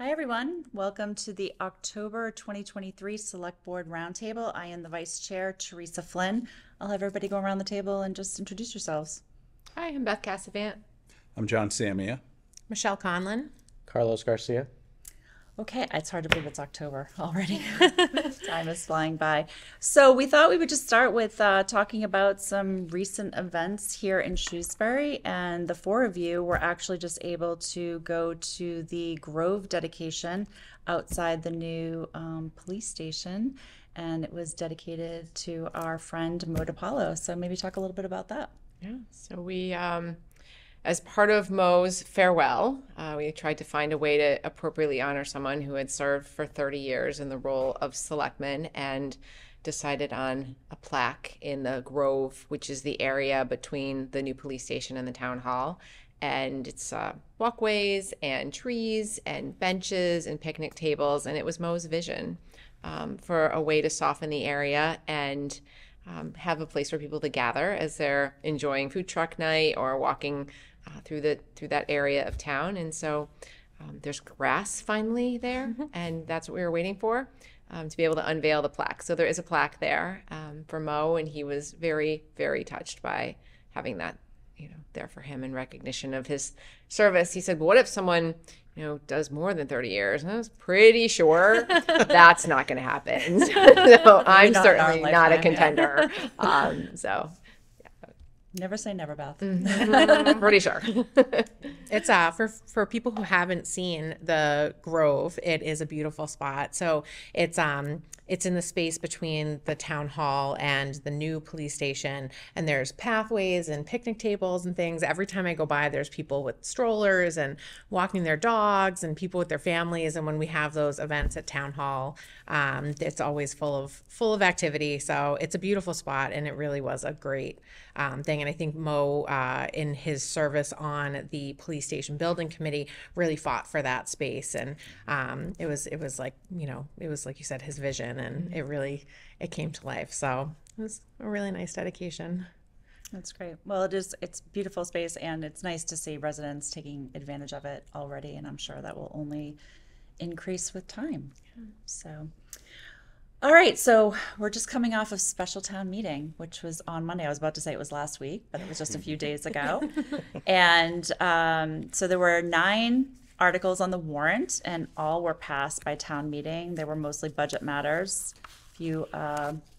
Hi, everyone. Welcome to the October 2023 Select Board Roundtable. I am the Vice Chair, Teresa Flynn. I'll have everybody go around the table and just introduce yourselves. Hi, I'm Beth Cassavant. I'm John Samia. Michelle Conlon. Carlos Garcia. Okay, it's hard to believe it's October already. Time is flying by. So we thought we would just start with talking about some recent events here in Shrewsbury. And the four of you were actually just able to go to the Grove dedication outside the new police station. And it was dedicated to our friend Mo DiPaolo. So maybe talk a little bit about that. Yeah, so we, as part of Mo's farewell, we tried to find a way to appropriately honor someone who had served for 30 years in the role of selectman and decided on a plaque in the Grove, which is the area between the new police station and the town hall. And it's walkways and trees and benches and picnic tables. And it was Mo's vision for a way to soften the area and have a place for people to gather as they're enjoying food truck night or walking through that area of town. And so there's grass finally there, and that's what we were waiting for, to be able to unveil the plaque. So there is a plaque there for Mo, and he was very, very touched by having that, there for him in recognition of his service. He said, "What if someone, does more than 30 years?" And I was pretty sure that's not going to happen. So I'm certainly not a contender. So Never say never, Beth. pretty sure. It's for people who haven't seen the Grove, it is a beautiful spot. So it's in the space between the town hall and the new police station, and there's pathways and picnic tables and things. Every time I go by, there's people with strollers and walking their dogs and people with their families. And when we have those events at town hall, it's always full of activity. So it's a beautiful spot, and it really was a great thing. And I think Mo, in his service on the police station building committee, really fought for that space. And it was like, it was like you said, his vision, and it came to life. So it was a really nice dedication. That's great. Well, it's beautiful space, and it's nice to see residents taking advantage of it already, and I'm sure that will only increase with time. Yeah. So, all right, so we're just coming off of special town meeting, which was on Monday. I was about to say it was last week, but it was just a few days ago. And so there were 9 articles on the warrant, and all were passed by town meeting. They were mostly budget matters, a few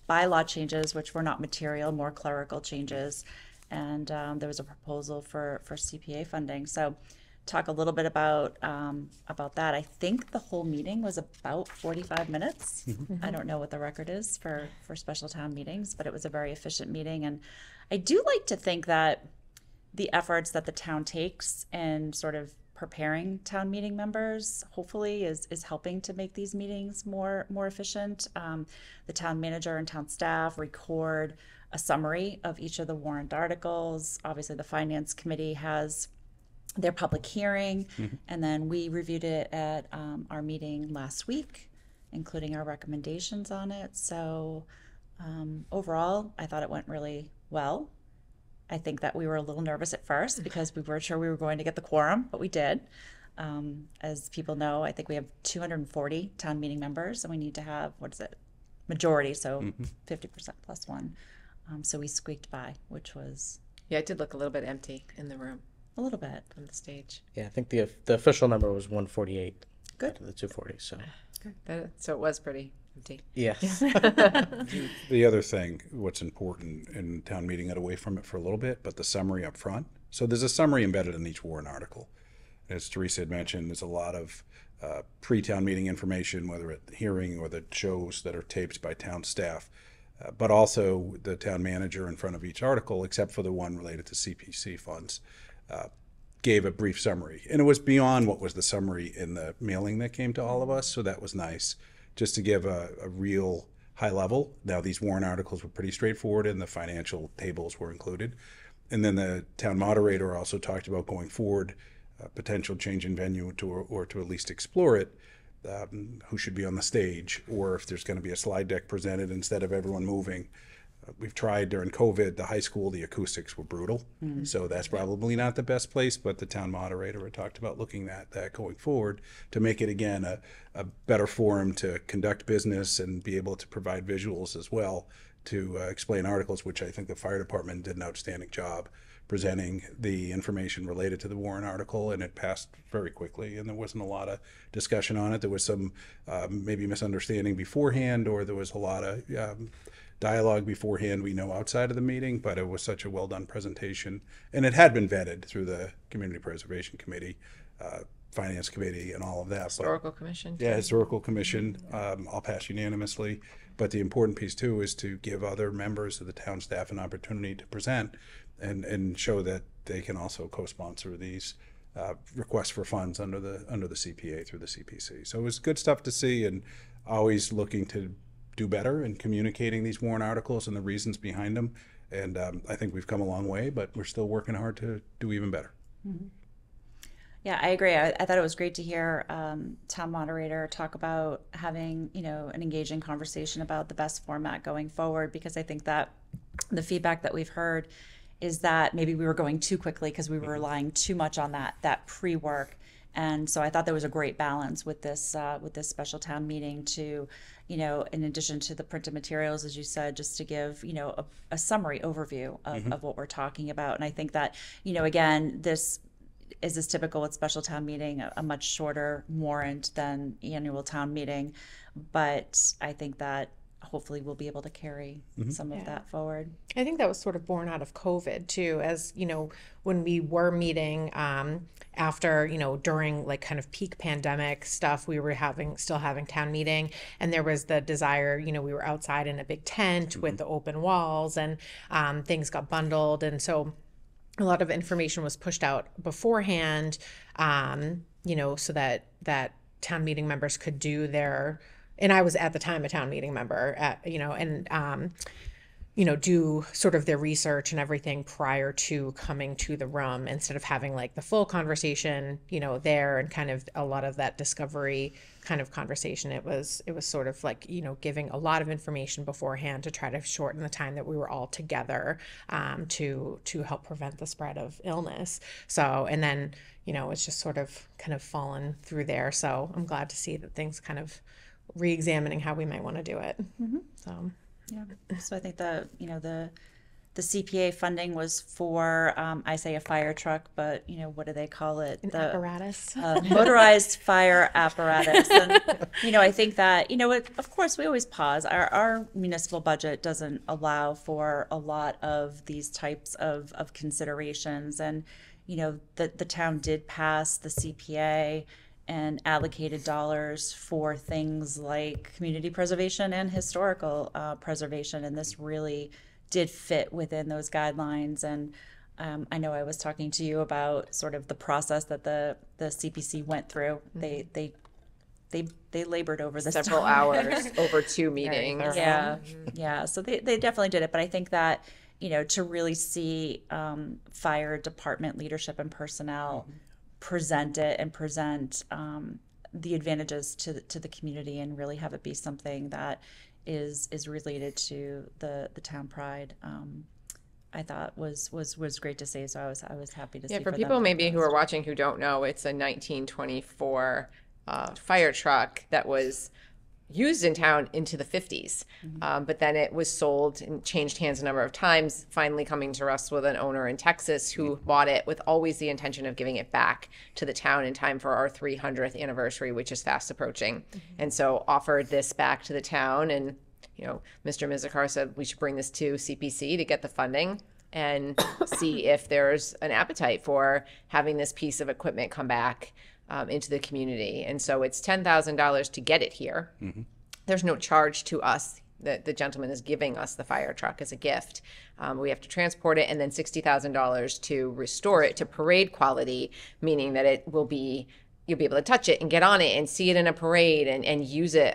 bylaw changes, which were not material, more clerical changes, and there was a proposal for CPA funding. So talk a little bit about that. I think the whole meeting was about 45 minutes. I don't know what the record is for special town meetings, but it was a very efficient meeting. And I do like to think that the efforts that the town takes in sort of preparing town meeting members hopefully is helping to make these meetings more efficient. The town manager and town staff record a summary of each of the warrant articles. Obviously, the finance committee has their public hearing, and then we reviewed it at our meeting last week, including our recommendations on it. So overall, I thought it went really well. I think that we were a little nervous at first because we weren't sure we were going to get the quorum, but we did. As people know, I think we have 240 town meeting members, and we need to have, majority, so 50% plus one. So we squeaked by, which was... Yeah, it did look a little bit empty in the room. A little bit. On the stage. Yeah, I think the official number was 148. Good. Out of the 240. So. Good. So it was pretty empty. Yes. The other thing, what's important in town meeting, got away from it for a little bit, but the summary up front. So there's a summary embedded in each warrant article. As Teresa had mentioned, there's a lot of pre-town meeting information, whether at the hearing or the shows that are taped by town staff, but also the town manager in front of each article, except for the one related to CPC funds, gave a brief summary. And it was beyond what was the summary in the mailing that came to all of us, so that was nice, just to give a real high level. Now, these warrant articles were pretty straightforward, and the financial tables were included. And then the town moderator also talked about going forward, potential change in venue or to at least explore it, who should be on the sage, or if there's going to be a slide deck presented instead of everyone moving. We've tried during COVID, the high school, the acoustics were brutal. So that's probably not the best place, but the town moderator had talked about looking at that going forward to make it, again, a better forum to conduct business and be able to provide visuals as well to explain articles, which I think the fire department did an outstanding job presenting the information related to the Warren article, and it passed very quickly, and there wasn't a lot of discussion on it. There was some maybe misunderstanding beforehand, or there was a lot of dialogue beforehand, we know, outside of the meeting, but it was such a well-done presentation, and it had been vetted through the Community Preservation Committee, Finance Committee, and all of that. Historical Commission. Yeah, Historical Commission, all passed unanimously. But the important piece, too, is to give other members of the town staff an opportunity to present and show that they can also co-sponsor these requests for funds under the CPA through the CPC. So it was good stuff to see, and always looking to do better in communicating these Warren articles and the reasons behind them. And I think we've come a long way, but we're still working hard to do even better. Mm-hmm. Yeah, I agree. I thought it was great to hear town moderator talk about having, an engaging conversation about the best format going forward, because I think that the feedback that we've heard is that maybe we were going too quickly because we were relying too much on that pre-work. And so I thought there was a great balance with this special town meeting to, in addition to the printed materials, as you said, just to give, a summary overview of what we're talking about. And I think that, again, this is typical with special town meeting, a much shorter warrant than annual town meeting. But I think that hopefully we'll be able to carry some of that forward. I think that was sort of born out of COVID too, as when we were meeting after, during like kind of peak pandemic stuff, we were still having town meeting, and there was the desire, we were outside in a big tent with the open walls, and things got bundled, and so a lot of information was pushed out beforehand, so that town meeting members could do their. And I was at the time a town meeting member, do sort of their research and everything prior to coming to the room, instead of having like the full conversation, there, and kind of a lot of that discovery kind of conversation. It was sort of like, giving a lot of information beforehand to try to shorten the time that we were all together, to help prevent the spread of illness. So, and then, it's just sort of kind of fallen through there. So I'm glad to see that things kind of re-examining how we might want to do it. So I think the CPA funding was for I say a fire truck, but what do they call it? An apparatus, motorized fire apparatus. And I think that of course we always pause. Our municipal budget doesn't allow for a lot of these types of considerations, and the town did pass the CPA and allocated dollars for things like community preservation and historical preservation. And this really did fit within those guidelines. And I know I was talking to you about sort of the process that the CPC went through. They labored over this several hours over 2 meetings. Yeah. So they definitely did it. But I think that, to really see fire department leadership and personnel present it and present the advantages to the community, and really have it be something that is related to the town pride, I thought was great to see. So I was happy to see. Yeah, for people maybe who are watching who don't know, it's a 1924 fire truck that was used in town into the 50s. But then it was sold and changed hands a number of times, finally coming to rest with an owner in Texas who bought it with always the intention of giving it back to the town in time for our 300th anniversary, which is fast approaching. And so offered this back to the town, and Mr. Mizikar said we should bring this to CPC to get the funding and see if there's an appetite for having this piece of equipment come back into the community. And so it's $10,000 to get it here. There's no charge to us. The gentleman is giving us the fire truck as a gift. We have to transport it, and then $60,000 to restore it to parade quality, meaning that you'll be able to touch it and get on it and see it in a parade and use it,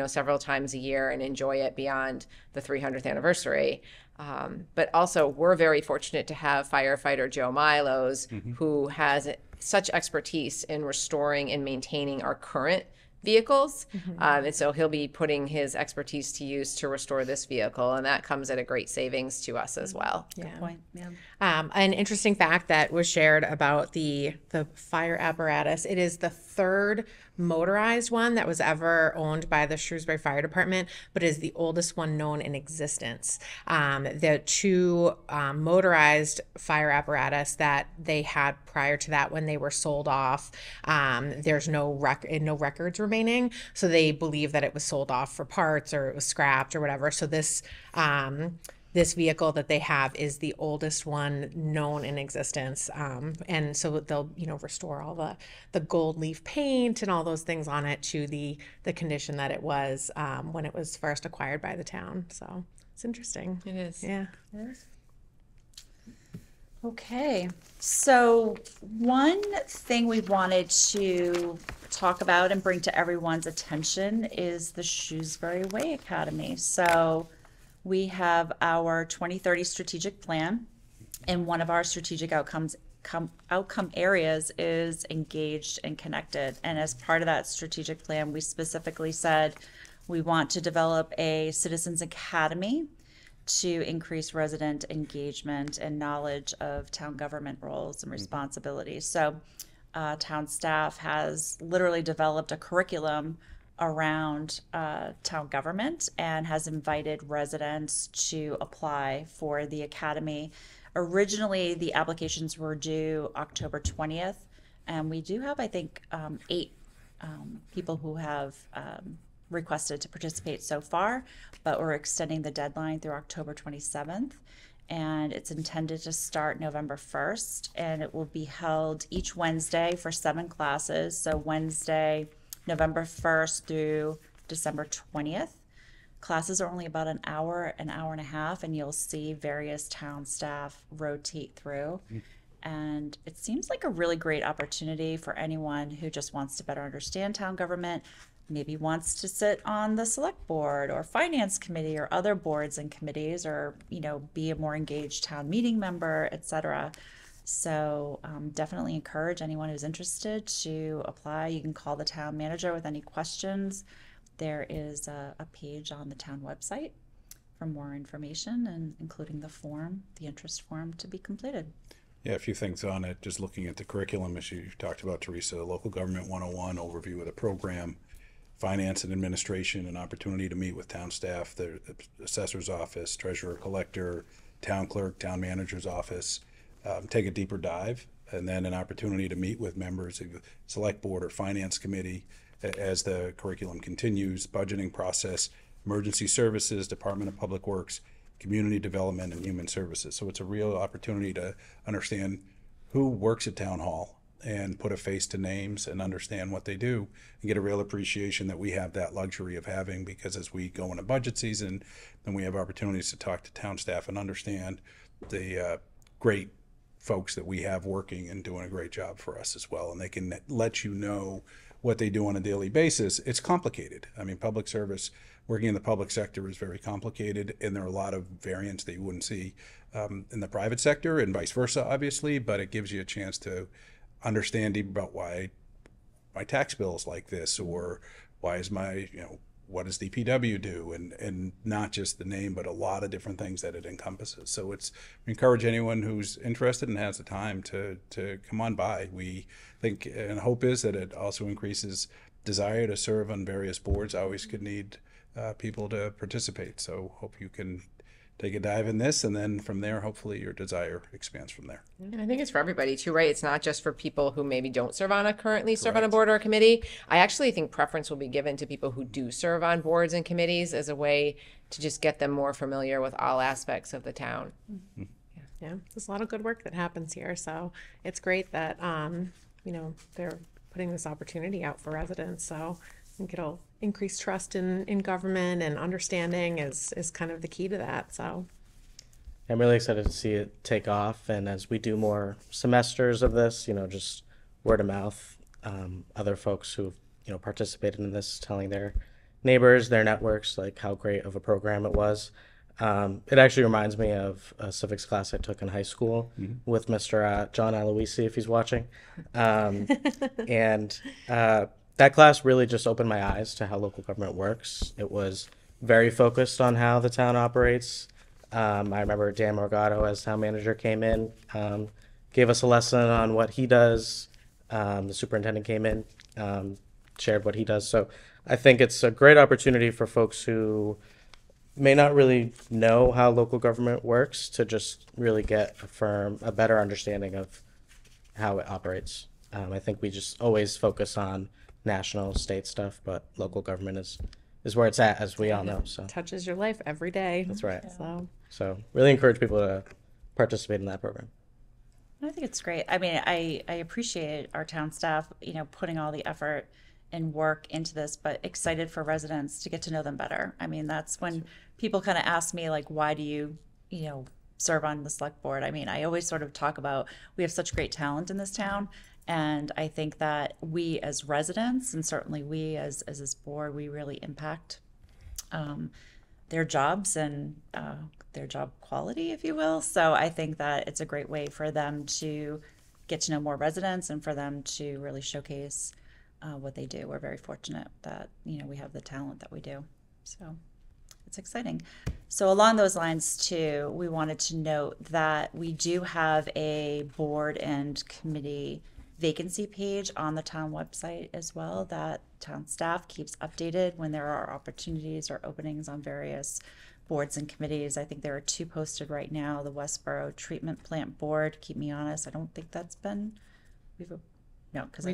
several times a year and enjoy it beyond the 300th anniversary. But also, we're very fortunate to have firefighter Joe Milos, who has such expertise in restoring and maintaining our current vehicles. And so he'll be putting his expertise to use to restore this vehicle. And that comes at a great savings to us as well. Good point. Yeah. An interesting fact that was shared about the fire apparatus, it is the third motorized one that was ever owned by the Shrewsbury Fire Department, but is the oldest one known in existence. The two motorized fire apparatus that they had prior to that, when they were sold off, there's no records remaining, so they believe that it was sold off for parts or it was scrapped or whatever. So this vehicle that they have is the oldest one known in existence. And so they'll, restore all the gold leaf paint and all those things on it to the condition that it was when it was first acquired by the town. So it's interesting. It is. Yeah. Okay, so one thing we wanted to talk about and bring to everyone's attention is the Shrewsbury Way Academy. So we have our 2030 strategic plan, and one of our strategic outcome areas is engaged and connected. And as part of that strategic plan, we specifically said we want to develop a citizens academy to increase resident engagement and knowledge of town government roles and responsibilities. So town staff has literally developed a curriculum around town government and has invited residents to apply for the academy. Originally, the applications were due October 20th, and we do have, I think, 8 people who have requested to participate so far, but we're extending the deadline through October 27th, and it's intended to start November 1st, and it will be held each Wednesday for 7 classes. So Wednesday, November 1st through December 20th. Classes are only about an hour and a half, and you'll see various town staff rotate through. And it seems like a really great opportunity for anyone who just wants to better understand town government, maybe wants to sit on the select board or finance committee or other boards and committees, or be a more engaged town meeting member, etc. So definitely encourage anyone who's interested to apply. You can call the town manager with any questions. There is a page on the town website for more information, and including the interest form to be completed. Yeah, a few things on it. Just looking at the curriculum, as you talked about, Teresa, Local Government 101, overview of the program, finance and administration, an opportunity to meet with town staff, the assessor's office, treasurer, collector, town clerk, town manager's office, take a deeper dive, and then an opportunity to meet with members of the select board or finance committee as the curriculum continues, budgeting process, emergency services, Department of Public Works, community development, and human services. So it's a real opportunity to understand who works at town hall and put a face to names and understand what they do, and get a real appreciation that we have that luxury of having, because as we go into budget season, then we have opportunities to talk to town staff and understand the great folks that we have working and doing a great job for us as well. And they can let you know what they do on a daily basis. It's complicated. I mean, public service, working in the public sector is very complicated, and there are a lot of variants that you wouldn't see in the private sector, and vice versa, obviously, but it gives you a chance to understand about why my tax bill is like this, or why is my, what does DPW do, and not just the name, but a lot of different things that it encompasses. So we encourage anyone who's interested and has the time to come on by. We think and hope is that it also increases desire to serve on various boards. Always could need people to participate. So hope you can take a dive in this, and then from there, hopefully your desire expands from there. And I think it's for everybody too, right? It's not just for people who maybe don't serve on a board or a committee. I actually think preference will be given to people who do serve on boards and committees as a way to just get them more familiar with all aspects of the town. Mm-hmm. Yeah, there's a lot of good work that happens here. So it's great that, they're putting this opportunity out for residents. So I think it'll increase trust in government, and understanding is kind of the key to that. So I'm really excited to see it take off. And as we do more semesters of this, just word of mouth, other folks who've, participated in this, telling their neighbors, their networks, like how great of a program it was. It actually reminds me of a civics class I took in high school with Mr. John Aloisi, if he's watching. And that class really just opened my eyes to how local government works. It was very focused on how the town operates. I remember Dan Morgado, as town manager, came in, gave us a lesson on what he does. The superintendent came in, shared what he does. So I think it's a great opportunity for folks who may not really know how local government works to just really get a better understanding of how it operates. I think we just always focus on national, state stuff, but local government is where it's at, as we all know. So Touches your life every day. that's right. So Really encourage people to participate in that program. I think it's great. I mean, I appreciate our town staff, putting all the effort and work into this, but excited for residents to get to know them better. I mean, that's when people kind of ask me, like, why do you, serve on the select board? I mean, I always sort of talk about we have such great talent in this town. And I think that we as residents, and certainly we as this board, we really impact their jobs and their job quality, if you will. So I think that it's a great way for them to get to know more residents and for them to really showcase what they do. We're very fortunate that, we have the talent that we do. So it's exciting. So along those lines too, we wanted to note that we do have a board and committee vacancy page on the town website as well, that town staff keeps updated when there are opportunities or openings on various boards and committees. I think there are 2 posted right now. The Westboro Treatment Plant Board, keep me honest, I don't think that's been, no, because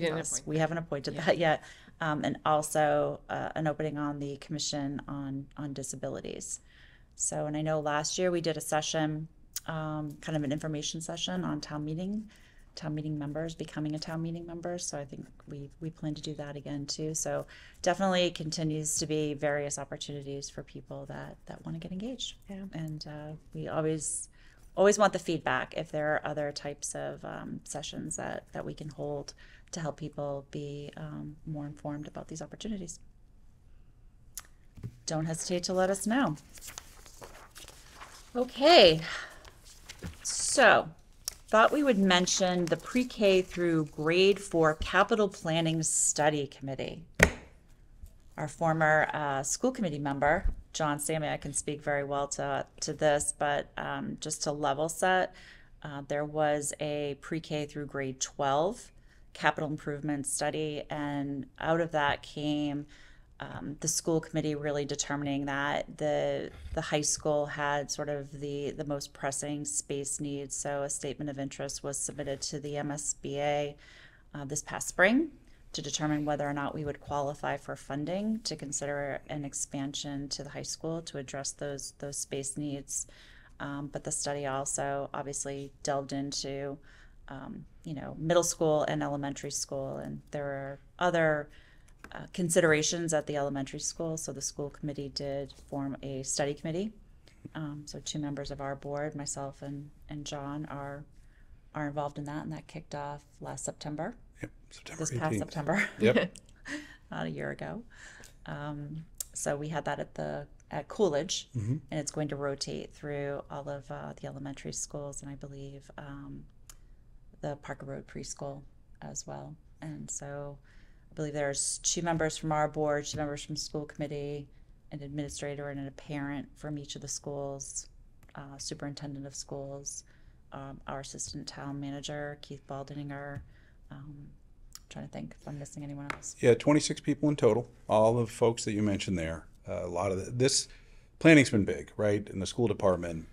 we haven't appointed that yet. And also an opening on the Commission on Disabilities. So, and I know last year we did a session, kind of an information session on town meeting members, becoming a town meeting member. So I think we plan to do that again too. So definitely continues to be various opportunities for people that want to get engaged. Yeah. And we always want the feedback if there are other types of sessions that we can hold to help people be more informed about these opportunities. Don't hesitate to let us know. Okay. So thought we would mention the pre-K through grade 4 capital planning study committee. Our former school committee member, John Sammy, I can speak very well to this, but just to level set, there was a pre-K through grade 12 capital improvement study, and out of that came the school committee really determining that the high school had sort of the most pressing space needs. So a statement of interest was submitted to the MSBA this past spring to determine whether or not we would qualify for funding to consider an expansion to the high school to address those space needs. But the study also obviously delved into middle school and elementary school, and there are other considerations at the elementary school. So the school committee did form a study committee. So 2 members of our board, myself and John, are involved in that, and that kicked off last September. Yep, September this 18th. past September. Yep. Not a year ago. So we had that at Coolidge, and it's going to rotate through all of the elementary schools, and I believe the Parker Road preschool as well. And so I believe there's 2 members from our board, 2 members from school committee, an administrator and a parent from each of the schools, superintendent of schools, our assistant town manager, Keith Baldinger. Trying to think if I'm missing anyone else. Yeah, 26 people in total, all the folks that you mentioned there. A lot of this planning's been big, right? In the school department,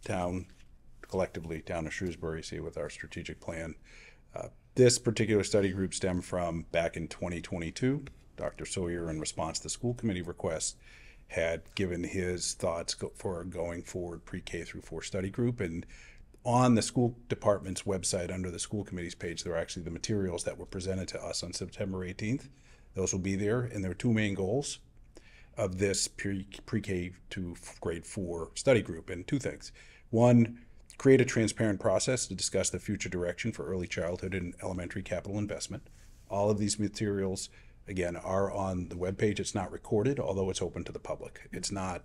town, collectively, town of Shrewsbury, see with our strategic plan. This particular study group stemmed from back in 2022. Dr. Sawyer, in response to the school committee request, had given his thoughts for going forward pre-K through 4 study group. And on the school department's website, under the school committee's page, there are actually the materials that were presented to us on September 18th. Those will be there, and there are 2 main goals of this pre-K to grade 4 study group, and 2 things. 1, create a transparent process to discuss the future direction for early childhood and elementary capital investment. All of these materials, again, are on the webpage. It's not recorded, although it's open to the public. It's not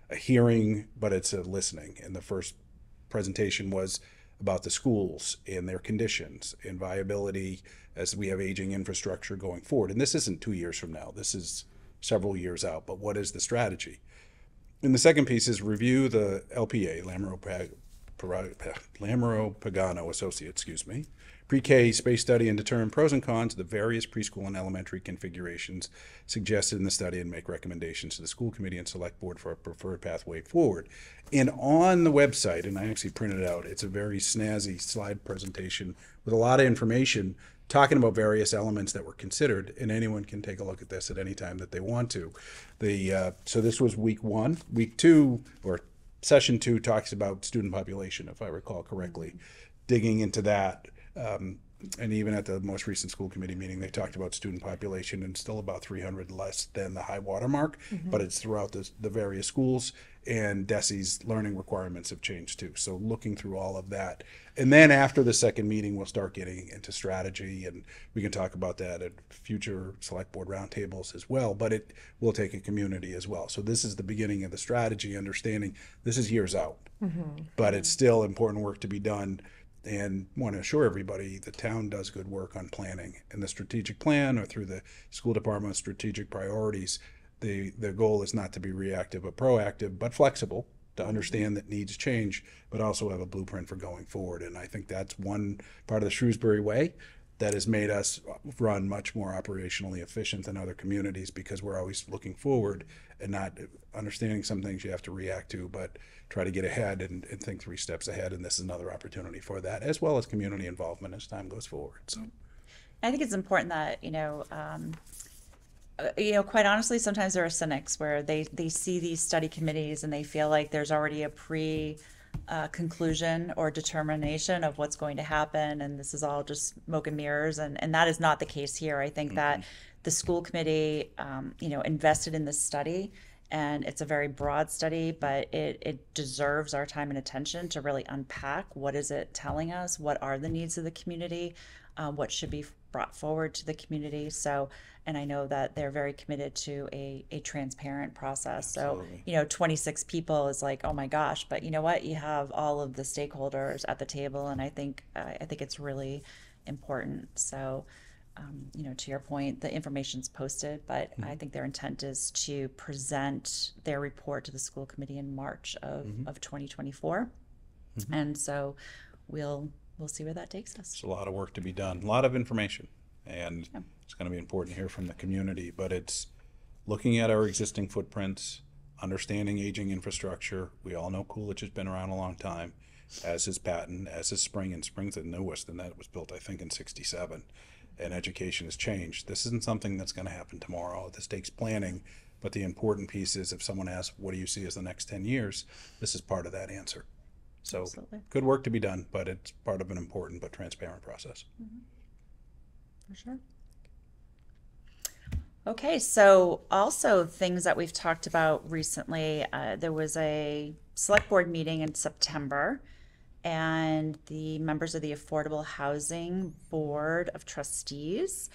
a hearing, but it's a listening. And the first presentation was about the schools and their conditions and viability as we have aging infrastructure going forward. And this isn't 2 years from now. This is several years out. But what is the strategy? And the second piece is review the LPA, Lamro Pagano Associates, pre-K space study and determine pros and cons of the various preschool and elementary configurations suggested in the study and make recommendations to the school committee and select board for a preferred pathway forward. And on the website, and I actually printed it out, it's a very snazzy slide presentation with a lot of information talking about various elements that were considered, and anyone can take a look at this at any time that they want to. So this was week 1. Week 2, or session 2, talks about student population, if I recall correctly, digging into that. And even at the most recent school committee meeting, they talked about student population and still about 300 less than the high water mark, but it's throughout the various schools, and DESE's learning requirements have changed too. So looking through all of that. And then after the second meeting, we'll start getting into strategy, and we can talk about that at future select board roundtables as well, but it will take a community as well. So this is the beginning of the strategy, understanding this is years out, but it's still important work to be done. And want to assure everybody the town does good work on planning, and the strategic plan or through the school department strategic priorities. The goal is not to be reactive or proactive, but flexible, to understand that needs change, but also have a blueprint for going forward. And I think that's one part of the Shrewsbury way that has made us run much more operationally efficient than other communities, because we're always looking forward and not understanding some things you have to react to, but try to get ahead and think 3 steps ahead. And this is another opportunity for that, as well as community involvement as time goes forward. So I think it's important that, quite honestly, sometimes there are cynics where they see these study committees and they feel like there's already a conclusion or determination of what's going to happen, and this is all just smoke and mirrors, and that is not the case here. I think that the school committee invested in this study, and it's a very broad study, but it deserves our time and attention to really unpack what is it telling us, what are the needs of the community, what should be brought forward to the community. So, and I know that they're very committed to a transparent process. Absolutely. So, 26 people is like, oh my gosh, but you know what? You have all of the stakeholders at the table, and I think it's really important. So, to your point, the information's posted, but I think their intent is to present their report to the school committee in March of 2024. And so we'll see where that takes us. it's a lot of work to be done, a lot of information, and it's going to be important to hear from the community, but it's looking at our existing footprints, understanding aging infrastructure. We all know Coolidge has been around a long time, as is Patton, as is Spring, and Spring's the newest, and that was built, I think, in 67. And education has changed. This isn't something that's going to happen tomorrow. This takes planning, but the important piece is, if someone asks, what do you see as the next 10 years, this is part of that answer. So Absolutely. Good work to be done, but it's part of an important but transparent process. For sure. Okay, so also things that we've talked about recently, there was a select board meeting in September, and the members of the Affordable Housing Board of Trustees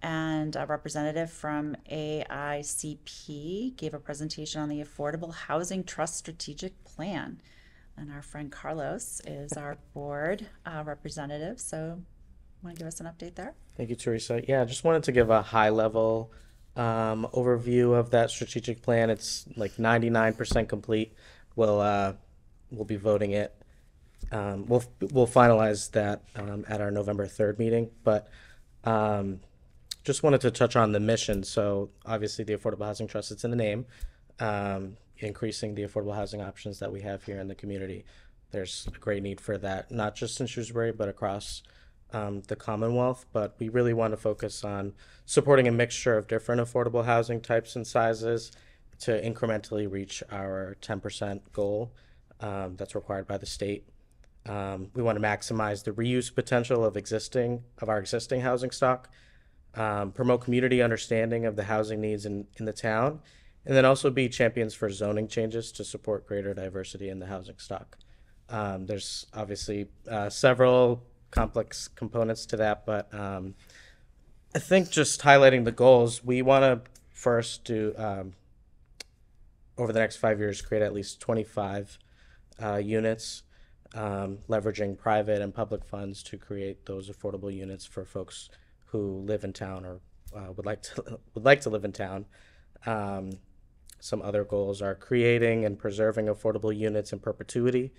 and a representative from AICP gave a presentation on the Affordable Housing Trust Strategic Plan. And our friend Carlos is our board representative. So, want to give us an update there? Thank you, Teresa. Yeah, I just wanted to give a high-level overview of that strategic plan. It's like 99% complete. We'll be voting it. We'll finalize that at our November 3rd meeting. But just wanted to touch on the mission. So obviously, the Affordable Housing Trust, it's in the name. Increasing the affordable housing options that we have here in the community. There's a great need for that, not just in Shrewsbury, but across the Commonwealth. But we really want to focus on supporting a mixture of different affordable housing types and sizes to incrementally reach our 10% goal that's required by the state. We want to maximize the reuse potential of our existing housing stock, promote community understanding of the housing needs in the town, and then also be champions for zoning changes to support greater diversity in the housing stock. There's obviously several complex components to that, but I think just highlighting the goals, we want to first do, over the next 5 years, create at least 25 units leveraging private and public funds to create those affordable units for folks who live in town or would like to live in town. Some other goals are creating and preserving affordable units in perpetuity,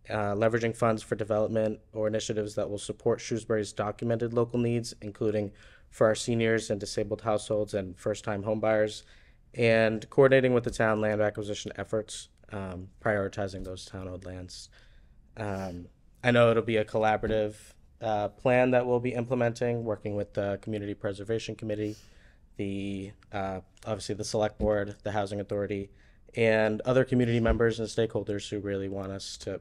leveraging funds for development or initiatives that will support Shrewsbury's documented local needs, including for our seniors and disabled households and first-time homebuyers, and coordinating with the town land acquisition efforts, prioritizing those town-owned lands. I know it'll be a collaborative plan that we'll be implementing, working with the Community Preservation Committee, the obviously the Select Board, the Housing Authority, and other community members and stakeholders who really want us to,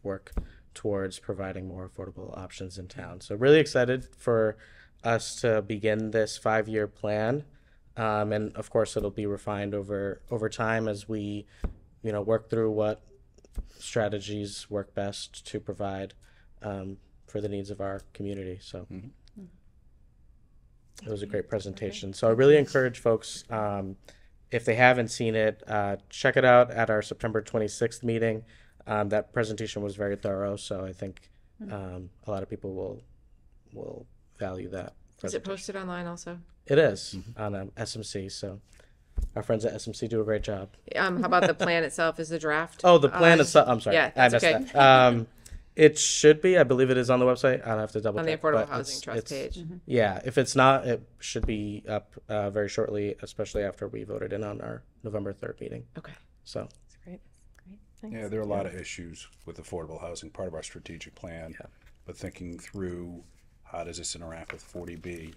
work towards providing more affordable options in town. So really excited for us to begin this 5-year plan. And of course, it'll be refined over time as we, work through what strategies work best to provide for the needs of our community. So it was a great presentation. So I really encourage folks, if they haven't seen it, check it out at our September 26th meeting. That presentation was very thorough, so I think a lot of people will value that. Is it posted online also? It is on SMC, so our friends at SMC do a great job. How about the plan itself? Is the draft? Oh, the plan itself. I'm sorry. Yeah, I that's missed okay. that. It should be. I believe it is on the website. I'll have to double On the check. Affordable but Housing Trust page. Yeah, if it's not, it should be up very shortly, especially after we voted in on our November 3rd meeting. Okay. So That's great. Thanks. Yeah, there are a lot of issues with affordable housing, part of our strategic plan, but thinking through how does this interact with 40B?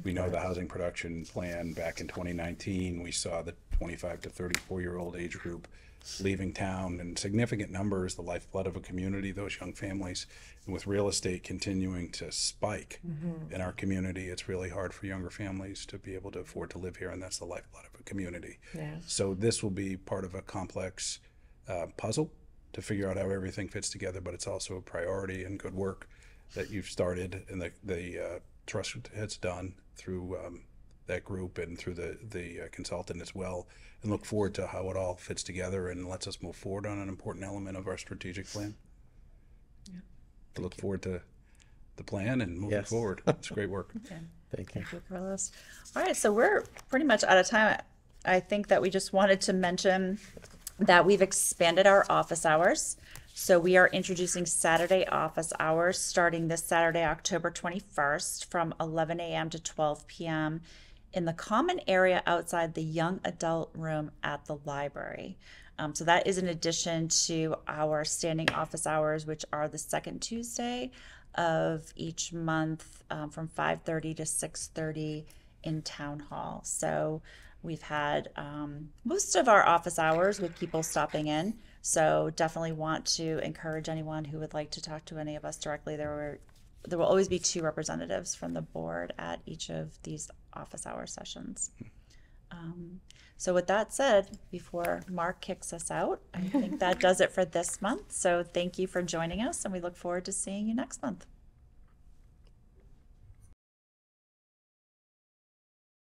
We know the housing production plan back in 2019, we saw the 25 to 34-year-old age group leaving town in significant numbers, the lifeblood of a community, those young families. And with real estate continuing to spike in our community, it's really hard for younger families to be able to afford to live here, and that's the lifeblood of a community. Yeah. So this will be part of a complex puzzle to figure out how everything fits together, but it's also a priority and good work that you've started and the trust has done through that group and through the consultant as well, and look forward to how it all fits together and lets us move forward on an important element of our strategic plan. Look forward to the plan and moving forward. It's great work. thank you. Thank you, Carlos. All right, so we're pretty much out of time. I think that we just wanted to mention that we've expanded our office hours. So we are introducing Saturday office hours starting this Saturday, October 21st from 11 a.m. to 12 p.m. in the common area outside the young adult room at the library. So that is in addition to our standing office hours, which are the second Tuesday of each month from 5:30 to 6:30 in Town Hall. So we've had most of our office hours with people stopping in. So definitely want to encourage anyone who would like to talk to any of us directly. There will always be 2 representatives from the board at each of these office hour sessions. So with that said, before Mark kicks us out, I think that does it for this month. So thank you for joining us, and we look forward to seeing you next month.